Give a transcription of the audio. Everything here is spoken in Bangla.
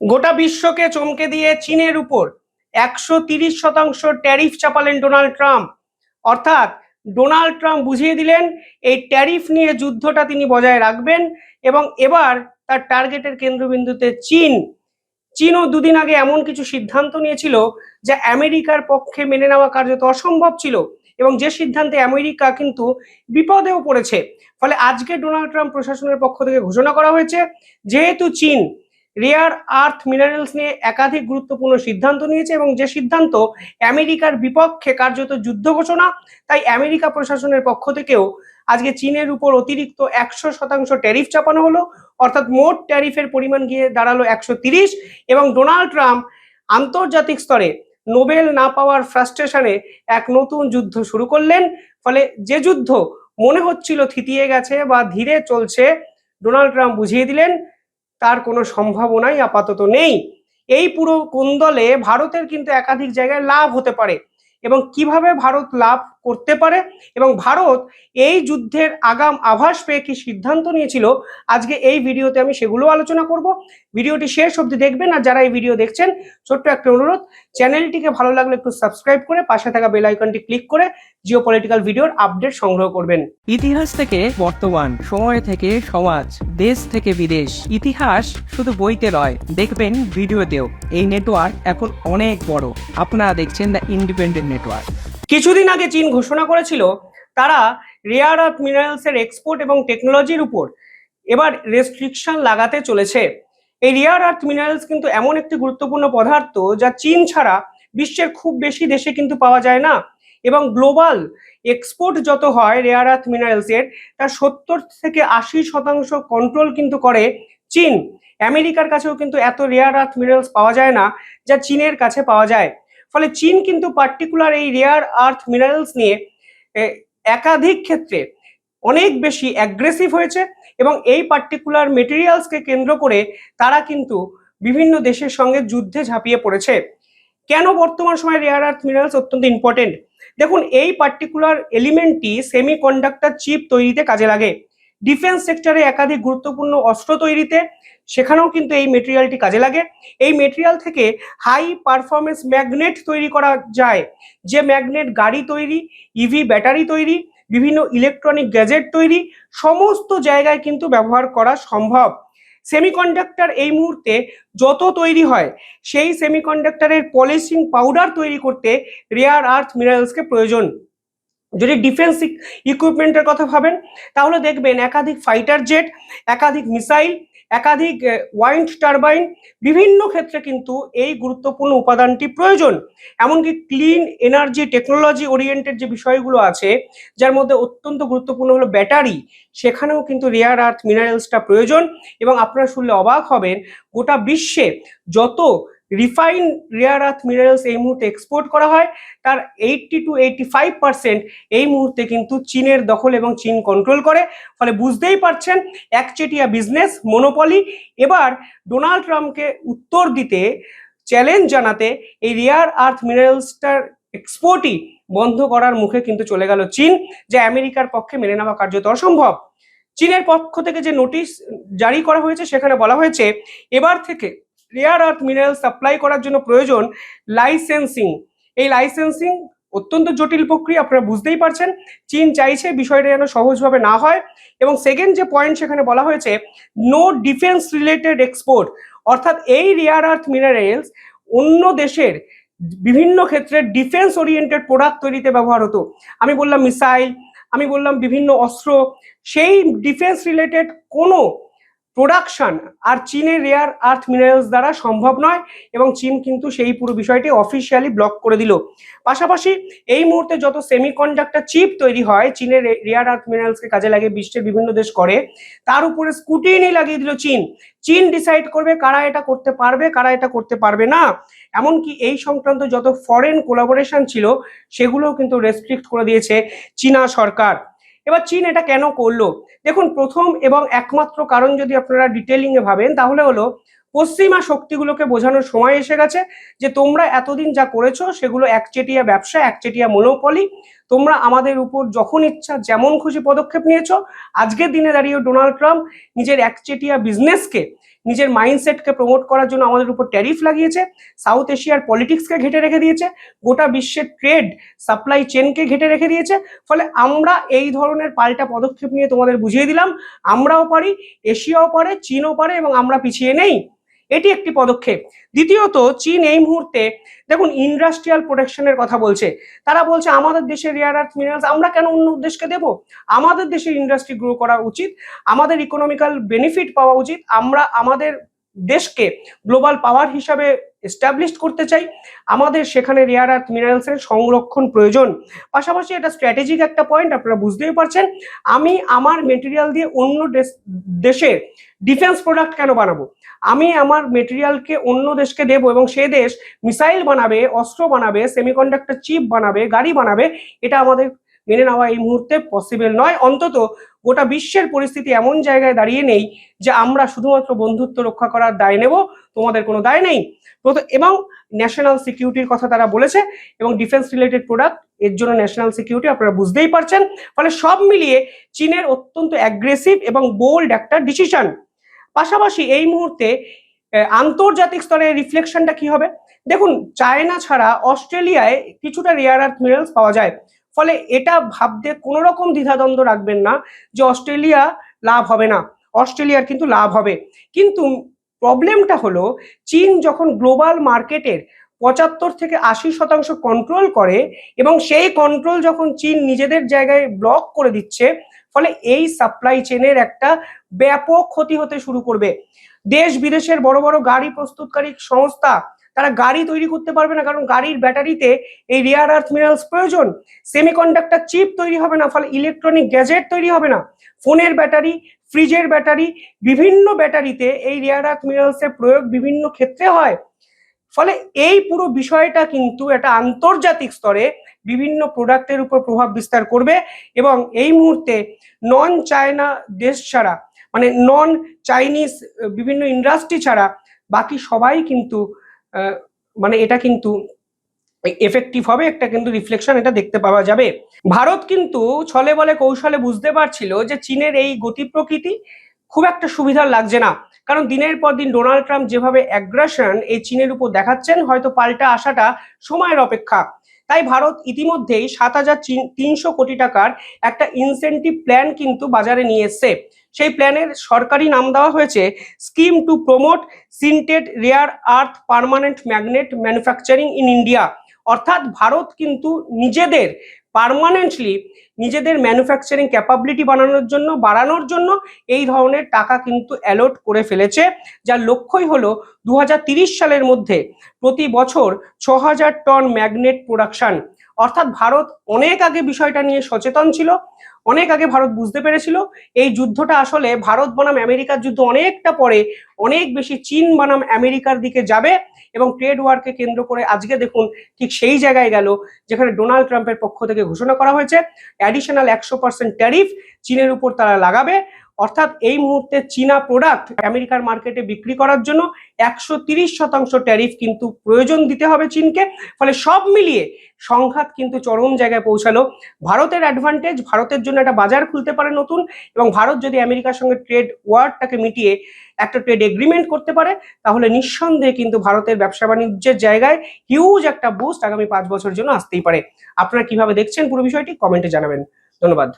গোটা বিশ্বকে চমকে দিয়ে চীনের উপর 130% ট্যারিফ চাপালেন ডোনাল্ড ট্রাম্প। অর্থাৎ ডোনাল্ড ট্রাম্প বুঝিয়ে দিলেন এই ট্যারিফ নিয়ে যুদ্ধটা তিনি বজায় রাখবেন এবং এবার তার টার্গেটের কেন্দ্রবিন্দুতে চীন। চীনও দুদিন আগে এমন কিছু সিদ্ধান্ত নিয়েছিল যা আমেরিকার পক্ষে মেনে নেওয়া কার্যত অসম্ভব ছিল এবং যে সিদ্ধান্তে আমেরিকা কিন্তু বিপদেও পড়েছে। ফলে আজকে ডোনাল্ড ট্রাম্প প্রশাসনের পক্ষ থেকে ঘোষণা করা হয়েছে, যেহেতু চীন রেয়ার আর্থ মিনারেলস নিয়ে একাধিক গুরুত্বপূর্ণ সিদ্ধান্ত নিয়েছে এবং যে সিদ্ধান্ত আমেরিকার বিপক্ষে কার্যত যুদ্ধ ঘোষণা, তাই আমেরিকা প্রশাসনের পক্ষ থেকেও আজকে চীনের উপর অতিরিক্ত 100% ট্যারিফ চাপানো হলো। অর্থাৎ মোট ট্যারিফের পরিমাণ গিয়ে দাঁড়ালো 130। এবং ডোনাল্ড ট্রাম্প আন্তর্জাতিক স্তরে নোবেল না পাওয়ার ফ্রাস্ট্রেশনে এক নতুন যুদ্ধ শুরু করলেন। ফলে যে যুদ্ধ মনে হচ্ছিল থিতিয়ে গেছে বা ধীরে চলছে, ডোনাল্ড ট্রাম্প বুঝিয়ে দিলেন তার কোনো সম্ভাবনাই আপাতত নেই। এই পুরো কোন্দলে ভারতের কিন্তু একাধিক জায়গায় লাভ হতে পারে এবং কিভাবে ভারত লাভ করতে পারে এবং ভারত এই যুদ্ধের আগাম আভাস পেয়ে কি সিদ্ধান্ত নিয়েছিল, আজকে এই ভিডিওতে আমি সেগুলো আলোচনা করব। ভিডিওটি শেষ অবধি দেখবেন। আর যারা এই ভিডিও দেখছেন, ছোট্ট একটা অনুরোধ, চ্যানেলটিকে ভালো লাগলে একটু সাবস্ক্রাইব করে পাশে থাকা বেল আইকনটি ক্লিক করে জিওপলিটিক্যাল ভিডিওর আপডেট সংগ্রহ করবেন। ইতিহাস থেকে বর্তমান, সময় থেকে সমাজ, দেশ থেকে বিদেশ, ইতিহাস শুধু বইতে নয়, দেখবেন ভিডিওতেও। এই নেটওয়ার্ক এখন অনেক বড়। আপনারা দেখছেন দ্য ইন্ডিপেন্ডেন্ট নেটওয়ার্ক। কিছুদিন আগে চীন ঘোষণা করেছিল তারা রেয়ার আর্থ মিনারেলসের এক্সপোর্ট এবং টেকনোলজির উপর এবার রেস্ট্রিকশন লাগাতে চলেছে। এই রেয়ার আর্থ মিনারেলস কিন্তু এমন একটি গুরুত্বপূর্ণ পদার্থ যা চীন ছাড়া বিশ্বের খুব বেশি দেশে কিন্তু পাওয়া যায় না এবং গ্লোবাল এক্সপোর্ট যত হয় রেয়ার আর্থ মিনারেলসের, তার 70 থেকে 80% কন্ট্রোল কিন্তু করে চীন। আমেরিকার কাছেও কিন্তু এত রেয়ার আর্থ মিনারেলস পাওয়া যায় না যা চীনের কাছে পাওয়া যায়। ফলে চীন কিন্তু পার্টিকুলার এই রেয়ার আর্থ মিনারেলস নিয়ে একাধিক ক্ষেত্রে অনেক বেশি অ্যাগ্রেসিভ হয়েছে এবং এই পার্টিকুলার মেটেরিয়ালসকে কেন্দ্র করে তারা কিন্তু বিভিন্ন দেশের সঙ্গে যুদ্ধে ঝাঁপিয়ে পড়েছে। কেন বর্তমান সময়ে রেয়ার আর্থ মিনারেলস অত্যন্ত ইম্পর্টেন্ট? দেখুন, এই পার্টিকুলার এলিমেন্টটি সেমিকন্ডাক্টর চিপ তৈরিতে কাজে লাগে। ডিফেন্স সেক্টরে একাধিক গুরুত্বপূর্ণ অস্ত্র তৈরিতে সেখানেও কিন্তু এই মেটেরিয়ালটি কাজে লাগে। এই মেটেরিয়াল থেকে হাই পারফরমেন্স ম্যাগনেট তৈরি করা যায়, যে ম্যাগনেট গাড়ি তৈরি, ইভি ব্যাটারি তৈরি, বিভিন্ন ইলেকট্রনিক গ্যাজেট তৈরি, সমস্ত জায়গায় কিন্তু ব্যবহার করা সম্ভব। সেমিকন্ডাক্টর এই মুহূর্তে যত তৈরি হয়, সেই সেমিকন্ডাক্টরের পলিশিং পাউডার তৈরি করতে রেয়ার আর্থ মিনারেলসকে প্রয়োজন। যদি ডিফেন্স ইকুইপমেন্টের কথা ভাবেন, তাহলে দেখবেন একাধিক ফাইটার জেট, একাধিক মিসাইল, একাধিক ওয়াইন্ড টারবাইন, বিভিন্ন ক্ষেত্রে কিন্তু এই গুরুত্বপূর্ণ উপাদানটি প্রয়োজন। এমনকি ক্লিন এনার্জি টেকনোলজি ওরিয়েন্টেড যে বিষয়গুলো আছে, যার মধ্যে অত্যন্ত গুরুত্বপূর্ণ হলো ব্যাটারি, সেখানেও কিন্তু রেয়ার আর্থ মিনারেলসটা প্রয়োজন। এবং আপনারা শুনলে অবাক হবেন, গোটা বিশ্বে যত রিফাইন রেয়ার আর্থ মিনারেলস এই মুহূর্তে এক্সপোর্ট করা হয়, তার 80 to 85% এই মুহূর্তে কিন্তু চীনের দখল এবং চীন কন্ট্রোল করে। ফলে বুঝতেই পারছেন, একচেটিয়া বিজনেস মনোপলি। এবার ডোনাল্ড ট্রাম্পকে উত্তর দিতে, চ্যালেঞ্জ জানাতে এই রেয়ার আর্থ মিনারেলসটার এক্সপোর্টই বন্ধ করার মুখে কিন্তু চলে গেল চীন, যা আমেরিকার পক্ষে মেনে নেওয়া কার্যত অসম্ভব। চীনের পক্ষ থেকে যে নোটিশ জারি করা হয়েছে, সেখানে বলা হয়েছে এবার থেকে রেয়ার আর্থ মিনারেল সাপ্লাই করার জন্য প্রয়োজন লাইসেন্সিং। এই লাইসেন্সিং অত্যন্ত জটিল প্রক্রিয়া, আপনারা বুঝতেই পারছেন। চীন চাইছে বিষয়টা যেন সহজভাবে না হয়। এবং সেকেন্ড যে পয়েন্ট সেখানে বলা হয়েছে, নো ডিফেন্স রিলেটেড এক্সপোর্ট। অর্থাৎ এই রেয়ার আর্থ মিনারেলস অন্য দেশের বিভিন্ন ক্ষেত্রে ডিফেন্স ওরিয়েন্টেড প্রোডাক্ট তৈরিতে ব্যবহার হতো। আমি বললাম মিসাইল, আমি বললাম বিভিন্ন অস্ত্র, সেই ডিফেন্স রিলেটেড কোনো প্রোডাকশন আর চীনের রেয়ার আর্থ মিনারেলস দ্বারা সম্ভব নয় এবং চীন কিন্তু সেই পুরো বিষয়টি অফিসিয়ালি ব্লক করে দিল। পাশাপাশি এই মুহূর্তে যত সেমিকন্ডাক্টর চিপ তৈরি হয় চীনের রেয়ার আর্থ মিনারেলসকে কাজে লাগে বিশ্বের বিভিন্ন দেশ করে, তার উপরে স্কুটিনি লাগিয়ে দিল চীন। চীন ডিসাইড করবে কারা এটা করতে পারবে, কারা এটা করতে পারবে না। এমনকি এই সংক্রান্ত যত ফরেন কোলাবোরেশন ছিল, সেগুলোও কিন্তু রেস্ট্রিক্ট করে দিয়েছে চীনা সরকার। এবার চীন এটা কেন করলো? দেখুন, প্রথম এবং একমাত্র কারণ যদি আপনারা ডিটেলিং এ ভাবেন, তাহলে হলো পশ্চিমা শক্তিগুলোকে বোঝানোর সময় এসে গেছে যে তোমরা এতদিন যা করেছো সেগুলো একচেটিয়া ব্যবসা, একচেটিয়া মনোপলি। তোমরা আমাদের উপর যখন ইচ্ছা যেমন খুশি পদক্ষেপ নিয়েছো। আজকের দিনে দাঁড়িয়ে ডোনাল্ড ট্রাম্প নিজের একচেটিয়া বিজনেসকে নিজের মাইন্ডসেটকে প্রমোট করার জন্য আমাদের উপর ট্যারিফ লাগিয়েছে, সাউথ এশিয়ার পলিটিক্সকে ঘেটে রেখে দিয়েছে, গোটা বিশ্বের ট্রেড সাপ্লাই চেনকে ঘেটে রেখে দিয়েছে। ফলে আমরা এই ধরনের পাল্টা পদক্ষেপ নিয়ে তোমাদের বুঝিয়ে দিলাম আমরাও পারি, এশিয়াও পারে, চীনও পারে, এবং আমরা পিছিয়ে নেই। এটি একটি পদক্ষেপ। দ্বিতীয়ত, চীন এই মুহূর্তে দেখুন ইন্ডাস্ট্রিয়াল প্রোটেকশনের কথা বলছে। তারা বলছে আমাদের দেশের রেয়ার আর্থ মিনারেলস আমরা কেন অন্য দেশকে দেব, আমাদের দেশের ইন্ডাস্ট্রি গ্রো করা উচিত, আমাদের ইকোনমিক্যাল বেনিফিট পাওয়া উচিত, আমরা আমাদের দেশকে গ্লোবাল পাওয়ার হিসাবে এস্টাবলিশ করতে চাই, আমাদের সেখানে রেয়ার আর্থ মিনারেলসের সংরক্ষণ প্রয়োজন। পাশাপাশি এটা স্ট্র্যাটেজিক একটা পয়েন্ট, আপনারা বুঝতেই পারছেন। আমি আমার মেটেরিয়াল দিয়ে অন্য দেশের ডিফেন্স প্রোডাক্ট কেন বানাবো, আমি আমার মেটেরিয়ালকে অন্য দেশকে দেবো এবং সে দেশ মিসাইল বানাবে, অস্ত্র বানাবে, সেমিকন্ডাক্টর চিপ বানাবে, গাড়ি বানাবে। এটা আমাদের মেনে নেওয়া এই মুহূর্তে পসিবল নয়। অন্তত গোটা বিশ্বের পরিস্থিতি এমন জায়গায় দাঁড়িয়ে নেই যে আমরা শুধুমাত্র বন্ধুত্ব রক্ষা করার দায় নেব, তোমাদের কোনো দায় নেই। এবং ন্যাশনাল সিকিউরিটির কথা তারা বলেছে, এবং ডিফেন্স রিলেটেড প্রোডাক্ট এর জন্য ন্যাশনাল সিকিউরিটি, আপনারা বুঝতেই পারছেন। ফলে সব মিলিয়ে চীনের অত্যন্ত অ্যাগ্রেসিভ এবং বোল্ড একটা ডিসিশন। পাশাপাশি এই মুহূর্তে আন্তর্জাতিক স্তরে রিফ্লেকশনটা কি হবে দেখুন, চায়না ছাড়া অস্ট্রেলিয়ায় কিছুটা রেয়ার আর্থ মিনারেলস পাওয়া যায়। ফলে এটা ভাবতে কোনো রকম দ্বিধাদ্বন্দ্ব রাখবেন না যে অস্ট্রেলিয়া লাভ হবে না, অস্ট্রেলিয়ার কিন্তু লাভ হবে। কিন্তু প্রবলেমটা হলো চীন যখন গ্লোবাল মার্কেটের 75 থেকে 80% কন্ট্রোল করে এবং সেই কন্ট্রোল যখন চীন নিজেদের জায়গায় ব্লক করে দিচ্ছে, ফলে এই সাপ্লাই চেনের একটা ব্যাপক ক্ষতি হতে শুরু করবে। দেশ বিদেশের বড় বড় গাড়ি প্রস্তুতকারী সংস্থা তারা গাড়ি তৈরি করতে পারবে না, কারণ গাড়ির ব্যাটারিতে এই রেয়ার আর্থ মিনারেলস প্রয়োজন। সেমিকন্ডাক্টর চিপ তৈরি হবে না, ফলে ইলেকট্রনিক গ্যাজেট তৈরি হবে না। ফোনের ব্যাটারি, ফ্রিজের ব্যাটারি, বিভিন্ন ব্যাটারিতে এই রেয়ার আর্থ মিনারেলসের প্রয়োগ বিভিন্ন ক্ষেত্রে হয়। ফলে এই পুরো বিষয়টা কিন্তু একটা আন্তর্জাতিক স্তরে বিভিন্ন প্রোডাক্টের উপর প্রভাব বিস্তার করবে। এবং এই মুহূর্তে নন চায়না দেশ ছাড়া, মানে নন চাইনিজ বিভিন্ন ইন্ডাস্ট্রি ছাড়া বাকি সবাই কিন্তু মানে এটা কিন্তু এফেক্টিভ হবে, একটা কিন্তু রিফ্লেকশন এটা দেখতে পাওয়া যাবে। ভারত কিন্তু ছলে বলে কৌশলে বুঝতে পারছিল যে চীনের এই গতি প্রকৃতি খুব একটা সুবিধার লাগছে না, কারণ দিনের পর দিন ডোনাল্ড ট্রাম্প যেভাবে অ্যাগ্রেশন এই চীনের উপর দেখাচ্ছেন, হয়তো পাল্টা আসাটা সময়ের অপেক্ষা। তাই ভারত ইতিমধ্যেই 7,300 কোটি টাকার একটা ইনসেন্টিভ প্ল্যান কিন্তু বাজারে নিয়ে এসছে। সেই প্ল্যানের সরকারি নাম দেওয়া হয়েছে scheme to promote sintered rare earth permanent magnet manufacturing in India. অর্থাৎ ভারত কিন্তু নিজেদের পার্মানেন্টলি নিজেদের ম্যানুফ্যাকচারিং ক্যাপাবিলিটি বাড়ানোর জন্য এই ধরনের টাকা কিন্তু অ্যালট করে ফেলেছে, যার লক্ষ্যই হলো 2030 সালের মধ্যে প্রতি বছর 6,000 টন ম্যাগনেট প্রোডাকশন। অর্থাৎ ভারত অনেক আগে বিষয়টা নিয়ে সচেতন ছিল, অনেক আগে ভারত বুঝতে পেরেছিল এই যুদ্ধটা আসলে ভারত বনাম আমেরিকার যুদ্ধ অনেকটা পরে অনেক বেশি চীন বনাম আমেরিকার দিকে যাবে। এবং ট্রেড ওয়ারকে কেন্দ্র করে আজকে দেখুন ঠিক সেই জায়গায় গেল যেখানে ডোনাল্ড ট্রাম্পের পক্ষ থেকে ঘোষণা করা হয়েছে অ্যাডিশনাল 100% ট্যারিফ চীনের উপর তারা লাগাবে। অর্থাৎ এই মুহূর্তে চীনা প্রোডাক্ট আমেরিকার মার্কেটে বিক্রি করার জন্য 130% ট্যারিফ কিন্তু প্রয়োজন দিতে হবে চীনকে। ফলে সব মিলিয়ে সংঘাত কিন্তু চরম জায়গায় পৌঁছালো। ভারতের অ্যাডভান্টেজ, ভারতের জন্য একটা বাজার খুলতে পারে নতুন, এবং ভারত যদি আমেরিকার সঙ্গে ট্রেড ওয়ারটাকে মিটিয়ে একটা ট্রেড এগ্রিমেন্ট করতে পারে, তাহলে নিঃসন্দেহে কিন্তু ভারতের ব্যবসা বাণিজ্যের জায়গায় হিউজ একটা বুস্ট আগামী 5 বছরের জন্য আসতেই পারে। আপনারা কিভাবে দেখছেন পুরো বিষয়টি কমেন্টে জানাবেন। ধন্যবাদ।